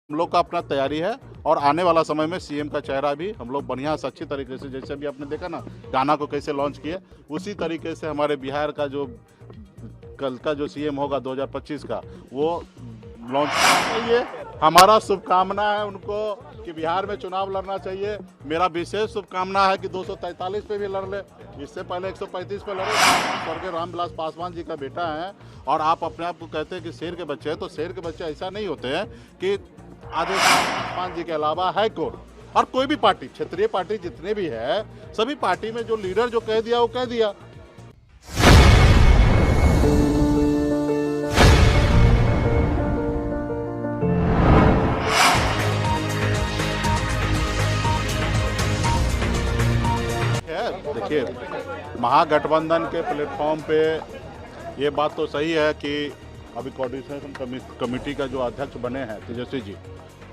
हम लोग का अपना तैयारी है और आने वाला समय में सीएम का चेहरा भी हम लोग बढ़िया से अच्छी तरीके से, जैसे अभी आपने देखा ना गाना को कैसे लॉन्च किए, उसी तरीके से हमारे बिहार का जो कल का जो सीएम होगा 2025 का, वो लॉन्च चाहिए। हमारा शुभकामना है उनको कि बिहार में चुनाव लड़ना चाहिए। मेरा विशेष शुभकामना है कि 243 पे भी लड़ ले, इससे पहले 135 पे लड़े। स्वर्गीय रामविलास पासवान जी का बेटा है और आप अपने आप को कहते हैं कि शेर के बच्चे हैं, तो शेर के बच्चे ऐसा नहीं होते हैं कि आधे पासवान जी के अलावा है कौन। और कोई भी पार्टी, क्षेत्रीय पार्टी जितने भी है, सभी पार्टी में जो लीडर जो कह दिया वो कह दिया। देखिए, महागठबंधन के प्लेटफॉर्म पे ये बात तो सही है कि अभी कोऑर्डिनेशन कमेटी का जो अध्यक्ष बने हैं तेजस्वी जी,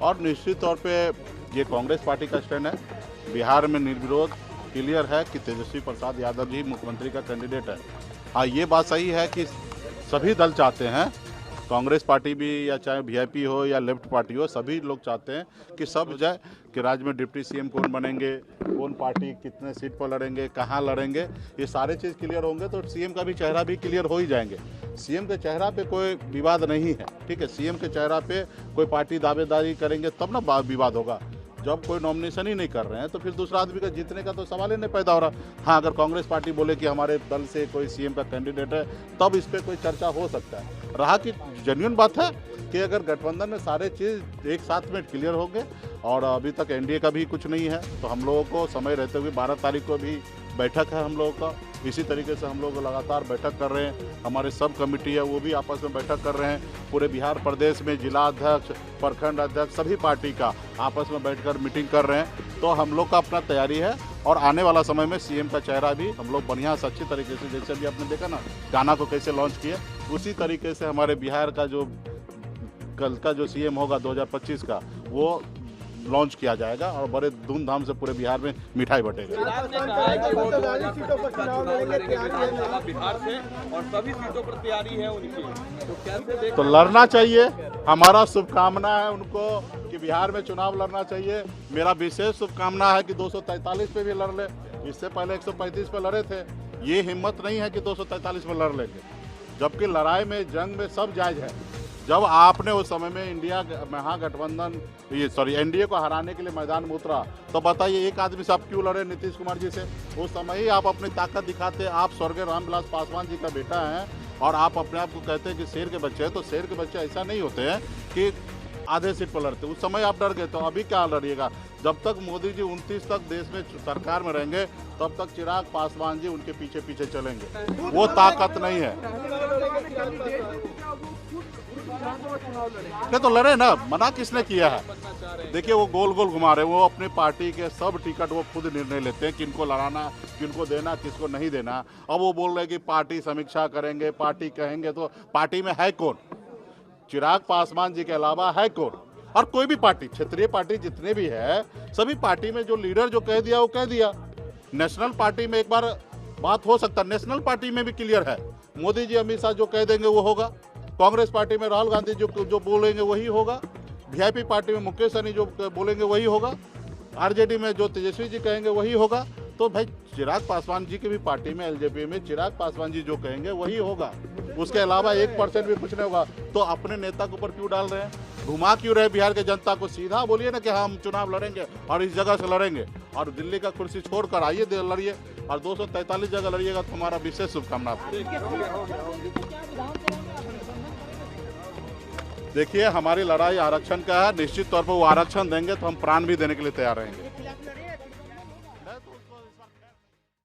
और निश्चित तौर पे ये कांग्रेस पार्टी का स्टैंड है। बिहार में निर्विरोध क्लियर है कि तेजस्वी प्रसाद यादव जी मुख्यमंत्री का कैंडिडेट है। हाँ, ये बात सही है कि सभी दल चाहते हैं, कांग्रेस पार्टी भी या चाहे वीआईपी हो या लेफ्ट पार्टी हो, सभी लोग चाहते हैं कि सब जाए कि राज्य में डिप्टी सीएम कौन बनेंगे, कौन पार्टी कितने सीट पर लड़ेंगे, कहाँ लड़ेंगे, ये सारे चीज़ क्लियर होंगे तो सीएम का भी चेहरा भी क्लियर हो ही जाएंगे। सीएम के चेहरा पे कोई विवाद नहीं है, ठीक है। सीएम के चेहरा पे कोई पार्टी दावेदारी करेंगे तब ना विवाद होगा। जब कोई नॉमिनेशन ही नहीं कर रहे हैं तो फिर दूसरा आदमी का जीतने का तो सवाल ही नहीं पैदा हो रहा। हाँ, अगर कांग्रेस पार्टी बोले कि हमारे दल से कोई सीएम का कैंडिडेट है, तब इस पर कोई चर्चा हो सकता है। रहा कि जेन्युइन बात है कि अगर गठबंधन में सारे चीज़ एक साथ में क्लियर हो गए और अभी तक एनडीए का भी कुछ नहीं है, तो हम लोगों को समय रहते हुए 12 तारीख को भी बैठक है हम लोगों का। इसी तरीके से हम लोग लगातार बैठक कर रहे हैं। हमारे सब कमेटी है वो भी आपस में बैठक कर रहे हैं। पूरे बिहार प्रदेश में जिला अध्यक्ष, प्रखंड अध्यक्ष, सभी पार्टी का आपस में बैठकर मीटिंग कर रहे हैं। तो हम लोग का अपना तैयारी है और आने वाला समय में सीएम का चेहरा भी हम लोग बढ़िया से अच्छी तरीके से, जैसे अभी आपने देखा ना गाना को कैसे लॉन्च किया, उसी तरीके से हमारे बिहार का जो कल का जो सीएम होगा 2025 का, वो लॉन्च किया जाएगा और बड़े धूमधाम से पूरे बिहार में मिठाई बटेगा। बिहार से और सभी सीटों पर तैयारी है उनकी, तो कैसे तो लड़ना चाहिए। हमारा शुभकामना है उनको कि बिहार में चुनाव लड़ना चाहिए। मेरा विशेष शुभकामना है कि 243 पे भी लड़ ले, इससे पहले 135 पे लड़े थे। ये हिम्मत नहीं है कि 243 में लड़ लेंगे, जबकि लड़ाई में, जंग में सब जायज है। जब आपने उस समय में एनडीए को हराने के लिए मैदान में उतरा, तो बताइए एक आदमी से आप क्यों लड़े, नीतीश कुमार जी से? उस समय ही आप अपनी ताकत दिखाते। आप स्वर्गीय रामविलास पासवान जी का बेटा हैं और आप अपने आप को कहते हैं कि शेर के बच्चे हैं, तो शेर के बच्चे ऐसा नहीं होते हैं कि आधे सीट पर लड़ते। उस समय आप डर गए, तो अभी क्या लड़िएगा? जब तक मोदी जी 29 तक देश में सरकार में रहेंगे, तब तक चिराग पासवान जी उनके पीछे पीछे चलेंगे। वो ताकत नहीं है। नहीं तो लड़े ना, मना किसने किया है? देखिए, वो गोल गोल घुमा रहे हैं। वो अपनी पार्टी के सब टिकट वो खुद निर्णय लेते हैं किनको लड़ाना, किनको देना, किसको नहीं देना। अब वो बोल रहे हैं कि पार्टी समीक्षा करेंगे, पार्टी कहेंगे, तो पार्टी में है कौन? चिराग पासवान जी के अलावा है कौन? और कोई भी पार्टी, क्षेत्रीय पार्टी जितने भी है, सभी पार्टी में जो लीडर जो कह दिया वो कह दिया। नेशनल पार्टी में एक बार बात हो सकता है, नेशनल पार्टी में भी क्लियर है। मोदी जी, अमित शाह जो कह देंगे वो होगा। कांग्रेस पार्टी में राहुल गांधी जो बोलेंगे वही होगा। वीआईपी पार्टी में मुकेश सहनी जो बोलेंगे वही होगा। आरजेडी में जो तेजस्वी जी कहेंगे वही होगा। तो भाई, चिराग पासवान जी की भी पार्टी में, एलजेपी में चिराग पासवान जी जो कहेंगे वही होगा। उसके अलावा 1% भी कुछ नहीं होगा। तो अपने नेता के ऊपर क्यों डाल रहे हैं? घुमा क्यों रहे बिहार के जनता को? सीधा बोलिए ना कि हम चुनाव लड़ेंगे और इस जगह से लड़ेंगे, और दिल्ली का कुर्सी छोड़कर आइए लड़िए और 243 जगह लड़िएगा। तो हमारा विशेष शुभकामना आपको। देखिए, हमारी लड़ाई आरक्षण का है। निश्चित तौर पर वो आरक्षण देंगे तो हम प्राण भी देने के लिए तैयार रहेंगे।